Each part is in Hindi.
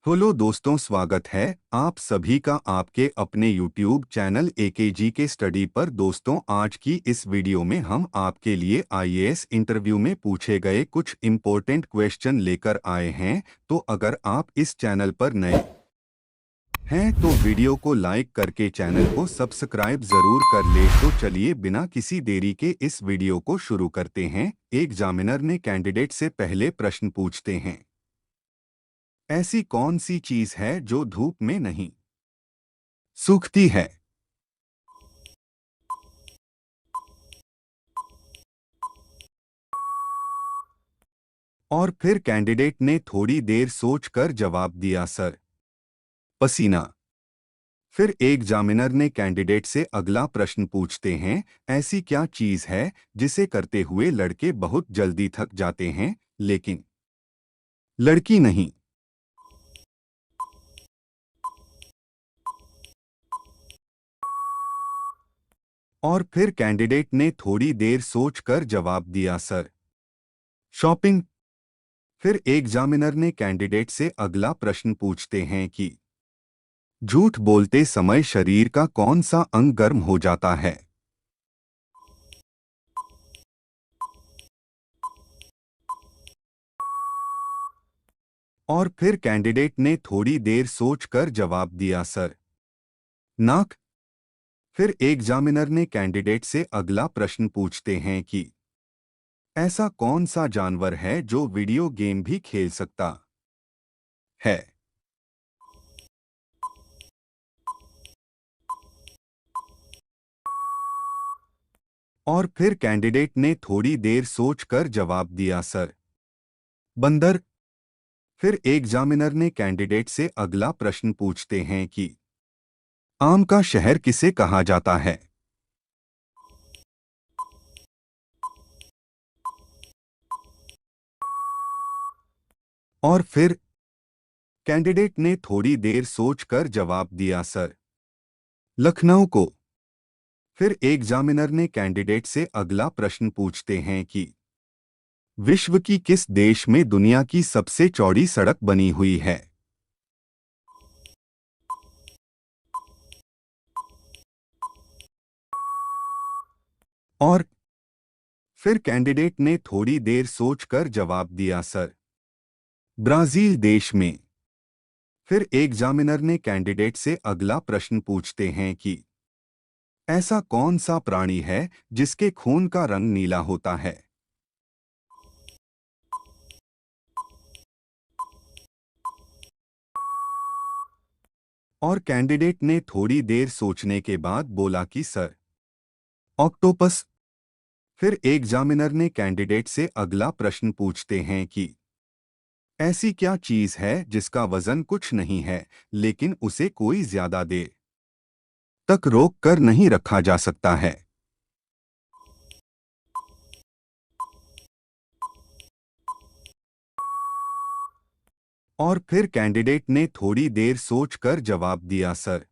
हेलो दोस्तों, स्वागत है आप सभी का आपके अपने YouTube चैनल एकेजी के स्टडी पर। दोस्तों, आज की इस वीडियो में हम आपके लिए आईएएस इंटरव्यू में पूछे गए कुछ इम्पोर्टेंट क्वेश्चन लेकर आए हैं। तो अगर आप इस चैनल पर नए हैं तो वीडियो को लाइक करके चैनल को सब्सक्राइब जरूर कर ले। तो चलिए बिना किसी देरी के इस वीडियो को शुरू करते हैं। एग्जामिनर ने कैंडिडेट से पहले प्रश्न पूछते हैं। ऐसी कौन सी चीज है जो धूप में नहीं सूखती है? और फिर कैंडिडेट ने थोड़ी देर सोचकर जवाब दिया, सर, पसीना। फिर एग्जामिनर ने कैंडिडेट से अगला प्रश्न पूछते हैं। ऐसी क्या चीज है जिसे करते हुए लड़के बहुत जल्दी थक जाते हैं लेकिन लड़की नहीं? और फिर कैंडिडेट ने थोड़ी देर सोचकर जवाब दिया, सर, शॉपिंग। फिर एग्जामिनर ने कैंडिडेट से अगला प्रश्न पूछते हैं कि झूठ बोलते समय शरीर का कौन सा अंग गर्म हो जाता है? और फिर कैंडिडेट ने थोड़ी देर सोचकर जवाब दिया, सर, नाक। फिर एग्जामिनर ने कैंडिडेट से अगला प्रश्न पूछते हैं कि ऐसा कौन सा जानवर है जो वीडियो गेम भी खेल सकता है? और फिर कैंडिडेट ने थोड़ी देर सोचकर जवाब दिया, सर, बंदर। फिर एग्जामिनर ने कैंडिडेट से अगला प्रश्न पूछते हैं कि आम का शहर किसे कहा जाता है? और फिर कैंडिडेट ने थोड़ी देर सोचकर जवाब दिया, सर, लखनऊ को। फिर एग्जामिनर ने कैंडिडेट से अगला प्रश्न पूछते हैं कि विश्व की किस देश में दुनिया की सबसे चौड़ी सड़क बनी हुई है? और फिर कैंडिडेट ने थोड़ी देर सोचकर जवाब दिया, सर, ब्राजील देश में। फिर एग्जामिनर ने कैंडिडेट से अगला प्रश्न पूछते हैं कि ऐसा कौन सा प्राणी है जिसके खून का रंग नीला होता है? और कैंडिडेट ने थोड़ी देर सोचने के बाद बोला कि सर, ऑक्टोपस। फिर एग्जामिनर ने कैंडिडेट से अगला प्रश्न पूछते हैं कि ऐसी क्या चीज है जिसका वजन कुछ नहीं है लेकिन उसे कोई ज्यादा देर तक रोक कर नहीं रखा जा सकता है? और फिर कैंडिडेट ने थोड़ी देर सोचकर जवाब दिया, सर,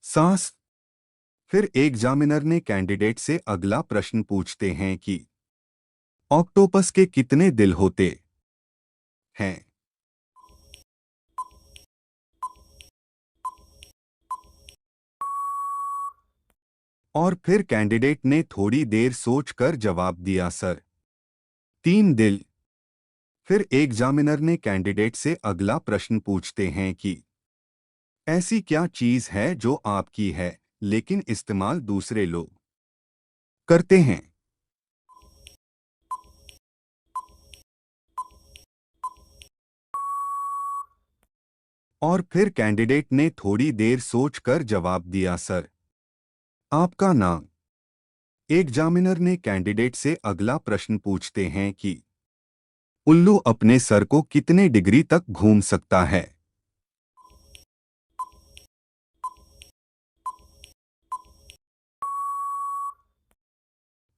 सांस। फिर एग्जामिनर ने कैंडिडेट से अगला प्रश्न पूछते हैं कि ऑक्टोपस के कितने दिल होते हैं? और फिर कैंडिडेट ने थोड़ी देर सोचकर जवाब दिया, सर, 3 दिल। फिर एग्जामिनर ने कैंडिडेट से अगला प्रश्न पूछते हैं कि ऐसी क्या चीज है जो आपकी है लेकिन इस्तेमाल दूसरे लोग करते हैं? और फिर कैंडिडेट ने थोड़ी देर सोचकर जवाब दिया, सर, आपका नाम। एग्जामिनर ने कैंडिडेट से अगला प्रश्न पूछते हैं कि उल्लू अपने सर को कितने डिग्री तक घूम सकता है?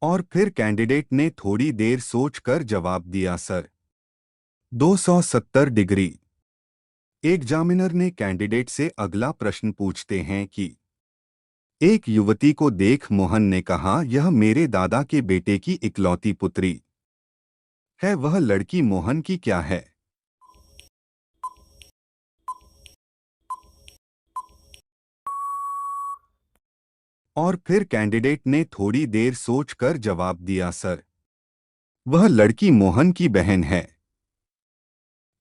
और फिर कैंडिडेट ने थोड़ी देर सोचकर जवाब दिया, सर, 270 डिग्री। एग्जामिनर ने कैंडिडेट से अगला प्रश्न पूछते हैं कि एक युवती को देख मोहन ने कहा, यह मेरे दादा के बेटे की इकलौती पुत्री है। वह लड़की मोहन की क्या है? और फिर कैंडिडेट ने थोड़ी देर सोचकर जवाब दिया, सर, वह लड़की मोहन की बहन है।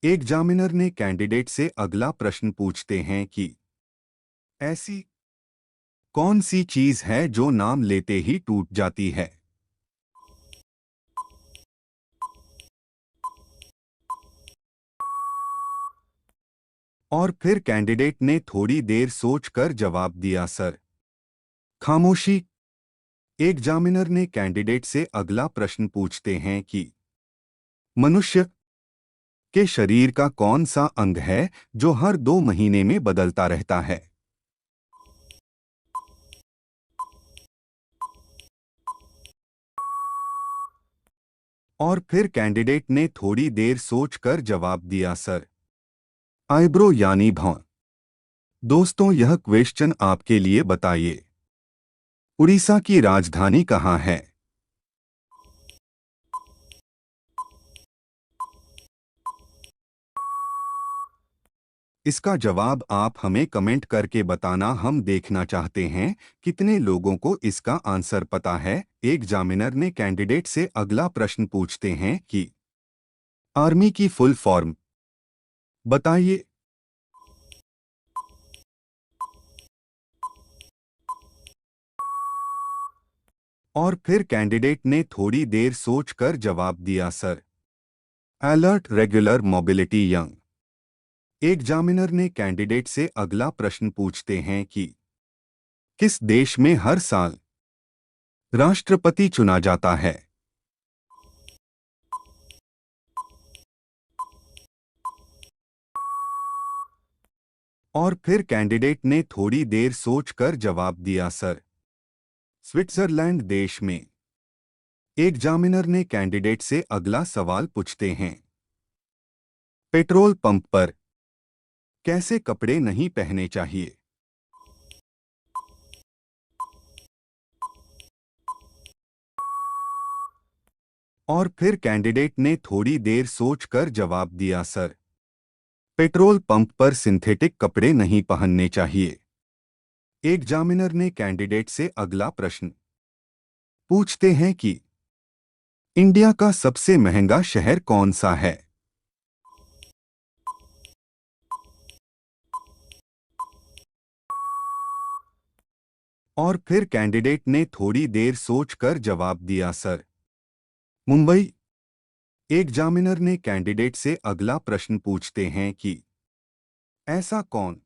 एग्जामिनर ने कैंडिडेट से अगला प्रश्न पूछते हैं कि ऐसी कौन सी चीज है जो नाम लेते ही टूट जाती है। और फिर कैंडिडेट ने थोड़ी देर सोचकर जवाब दिया, सर, खामोशी। एग्जामिनर ने कैंडिडेट से अगला प्रश्न पूछते हैं कि मनुष्य के शरीर का कौन सा अंग है जो हर 2 महीने में बदलता रहता है। और फिर कैंडिडेट ने थोड़ी देर सोचकर जवाब दिया, सर, आईब्रो यानी भौं। दोस्तों, यह क्वेश्चन आपके लिए, बताइए, उड़ीसा की राजधानी कहाँ है। इसका जवाब आप हमें कमेंट करके बताना, हम देखना चाहते हैं कितने लोगों को इसका आंसर पता है। एग्जामिनर ने कैंडिडेट से अगला प्रश्न पूछते हैं कि आर्मी की फुल फॉर्म बताइए। और फिर कैंडिडेट ने थोड़ी देर सोचकर जवाब दिया, sir, alert regular mobility young. Examiner ने कैंडिडेट से अगला प्रश्न पूछते हैं कि किस देश में हर साल राष्ट्रपति चुना जाता है। और फिर कैंडिडेट ने थोड़ी देर सोचकर जवाब दिया, सर, स्विट्जरलैंड देश में। एग्जामिनर ने कैंडिडेट से अगला सवाल पूछते हैं, पेट्रोल पंप पर कैसे कपड़े नहीं पहने चाहिए। और फिर कैंडिडेट ने थोड़ी देर सोचकर जवाब दिया, सर, पेट्रोल पंप पर सिंथेटिक कपड़े नहीं पहनने चाहिए। एग्जामिनर ने कैंडिडेट से अगला प्रश्न पूछते हैं कि इंडिया का सबसे महंगा शहर कौन सा है। और फिर कैंडिडेट ने थोड़ी देर सोचकर जवाब दिया, सर, मुंबई। एग्जामिनर ने कैंडिडेट से अगला प्रश्न पूछते हैं कि ऐसा कौन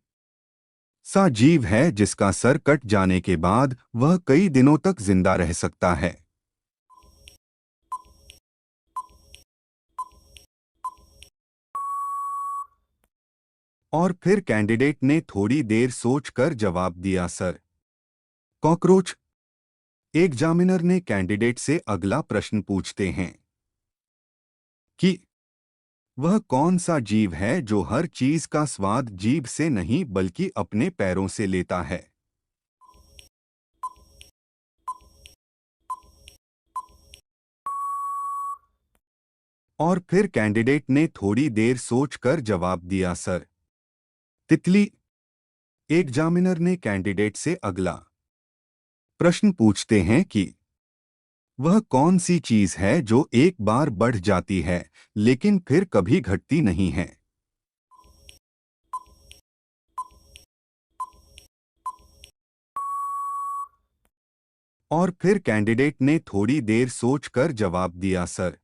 सा जीव है जिसका सर कट जाने के बाद वह कई दिनों तक जिंदा रह सकता है। और फिर कैंडिडेट ने थोड़ी देर सोचकर जवाब दिया, सर, कॉकरोच। एग्जामिनर ने कैंडिडेट से अगला प्रश्न पूछते हैं कि वह कौन सा जीव है जो हर चीज का स्वाद जीभ से नहीं बल्कि अपने पैरों से लेता है। और फिर कैंडिडेट ने थोड़ी देर सोचकर जवाब दिया, सर, तितली। एग्जामिनर ने कैंडिडेट से अगला प्रश्न पूछते हैं कि वह कौन सी चीज है जो एक बार बढ़ जाती है लेकिन फिर कभी घटती नहीं है। और फिर कैंडिडेट ने थोड़ी देर सोचकर जवाब दिया, सर,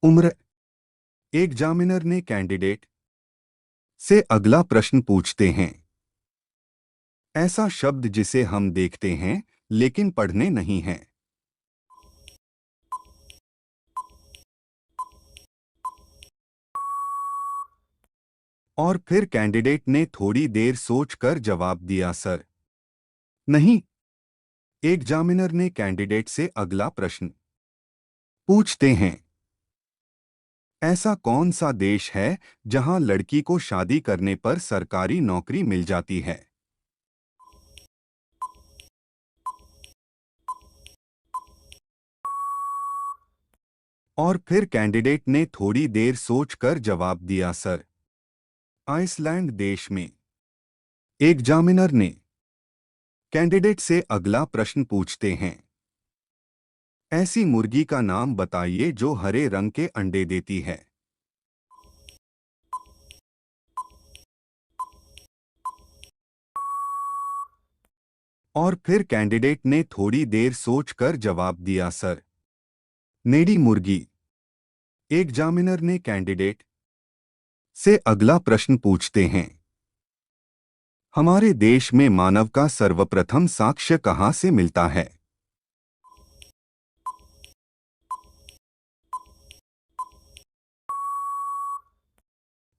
उम्र। एग्जामिनर ने कैंडिडेट से अगला प्रश्न पूछते हैं, ऐसा शब्द जिसे हम देखते हैं लेकिन पढ़ने नहीं हैं। और फिर कैंडिडेट ने थोड़ी देर सोचकर जवाब दिया, सर, नहीं। एग्जामिनर ने कैंडिडेट से अगला प्रश्न पूछते हैं, ऐसा कौन सा देश है जहां लड़की को शादी करने पर सरकारी नौकरी मिल जाती है। और फिर कैंडिडेट ने थोड़ी देर सोचकर जवाब दिया, सर, आइसलैंड देश में। एग्जामिनर ने कैंडिडेट से अगला प्रश्न पूछते हैं। ऐसी मुर्गी का नाम बताइए जो हरे रंग के अंडे देती है। और फिर कैंडिडेट ने थोड़ी देर सोचकर जवाब दिया, सर, नेडी मुर्गी। एग्जामिनर ने कैंडिडेट से अगला प्रश्न पूछते हैं। हमारे देश में मानव का सर्वप्रथम साक्ष्य कहाँ से मिलता है।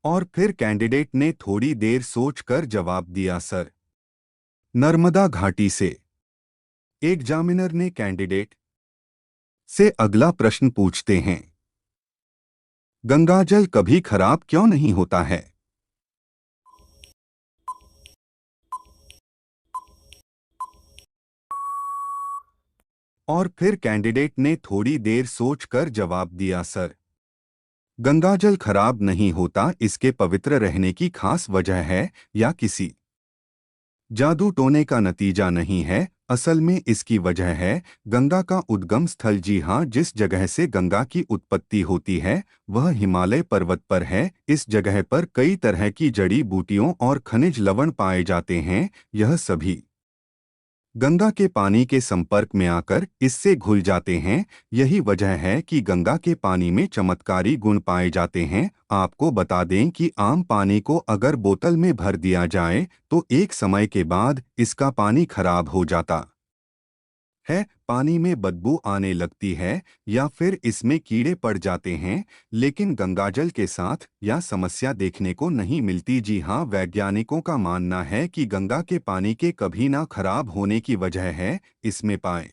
और फिर कैंडिडेट ने थोड़ी देर सोचकर जवाब दिया, सर, नर्मदा घाटी से। एग्जामिनर ने कैंडिडेट से अगला प्रश्न पूछते हैं। गंगाजल कभी खराब क्यों नहीं होता है। और फिर कैंडिडेट ने थोड़ी देर सोचकर जवाब दिया, सर, गंगाजल खराब नहीं होता इसके पवित्र रहने की खास वजह है या किसी जादू टोने का नतीजा नहीं है। असल में इसकी वजह है गंगा का उद्गम स्थल। जी हाँ, जिस जगह से गंगा की उत्पत्ति होती है वह हिमालय पर्वत पर है। इस जगह पर कई तरह की जड़ी बूटियों और खनिज लवण पाए जाते हैं। यह सभी गंगा के पानी के संपर्क में आकर इससे घुल जाते हैं। यही वजह है कि गंगा के पानी में चमत्कारी गुण पाए जाते हैं। आपको बता दें कि आम पानी को अगर बोतल में भर दिया जाए तो एक समय के बाद इसका पानी खराब हो जाता है, पानी में बदबू आने लगती है या फिर इसमें कीड़े पड़ जाते हैं। लेकिन गंगाजल के साथ यह समस्या देखने को नहीं मिलती। जी हाँ, वैज्ञानिकों का मानना है कि गंगा के पानी के कभी ना खराब होने की वजह है इसमें पाए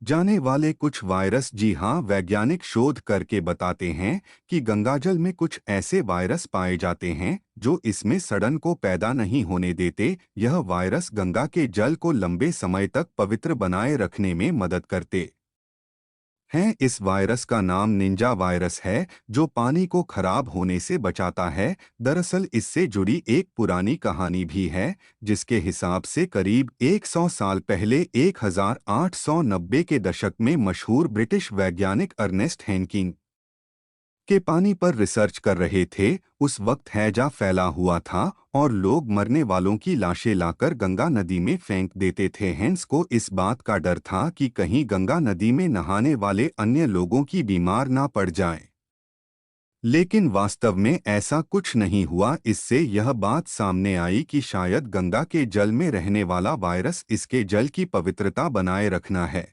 जाने वाले कुछ वायरस। जी हाँ, वैज्ञानिक शोध करके बताते हैं कि गंगाजल में कुछ ऐसे वायरस पाए जाते हैं जो इसमें सड़न को पैदा नहीं होने देते। यह वायरस गंगा के जल को लंबे समय तक पवित्र बनाए रखने में मदद करते हैं। इस वायरस का नाम निंजा वायरस है जो पानी को खराब होने से बचाता है। दरअसल इससे जुड़ी एक पुरानी कहानी भी है जिसके हिसाब से करीब 100 साल पहले 1890 के दशक में मशहूर ब्रिटिश वैज्ञानिक अर्नेस्ट हेनकिन के पानी पर रिसर्च कर रहे थे। उस वक्त हैजा फैला हुआ था और लोग मरने वालों की लाशें लाकर गंगा नदी में फेंक देते थे। हेंस को इस बात का डर था कि कहीं गंगा नदी में नहाने वाले अन्य लोगों की बीमार ना पड़ जाएं। लेकिन वास्तव में ऐसा कुछ नहीं हुआ। इससे यह बात सामने आई कि शायद गंगा के जल में रहने वाला वायरस इसके जल की पवित्रता बनाए रखना है।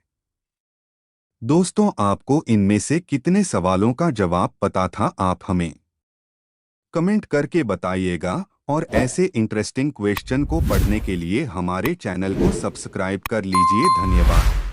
दोस्तों, आपको इनमें से कितने सवालों का जवाब पता था, आप हमें कमेंट करके बताइएगा। और ऐसे इंटरेस्टिंग क्वेश्चन को पढ़ने के लिए हमारे चैनल को सब्सक्राइब कर लीजिए। धन्यवाद।